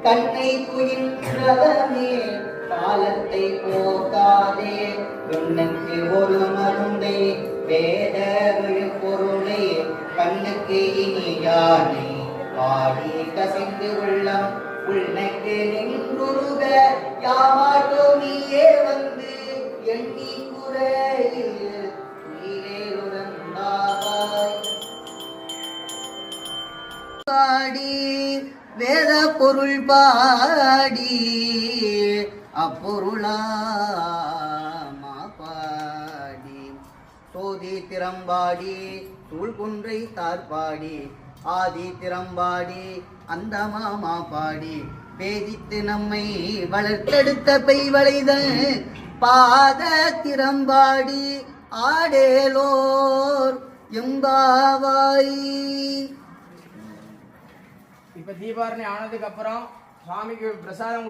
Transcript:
கண்ணை துயின்றவனே காலத்தை போக்காதே பெண்ணுக்கு ஒரு மருந்தை வேத விழுப்பொருளை கண்ணுக்கு இனியானே பாடி கசிந்து உள்ளம் உள்நக்கு நின்றுருக யாமாட்டோ நீயே வந்து எண்ணி குறையில் பாடி வேத பொருள் பாடி அப்பொருளாமா பாடி சோதி திறம்பாடி சூழ்குன்றை தார்பாடி ஆதி திறம்பாடி அந்த மாமா பாடி வேதித்து நம்மை வளர்த்தெடுத்த பெய்வளைதல் பாத திறம்பாடி ஆடேலோர் எம்பாவாய். இப்ப தீபாவளி ஆனதுக்கு அப்புறம் சுவாமிக்கு பிரசாதம்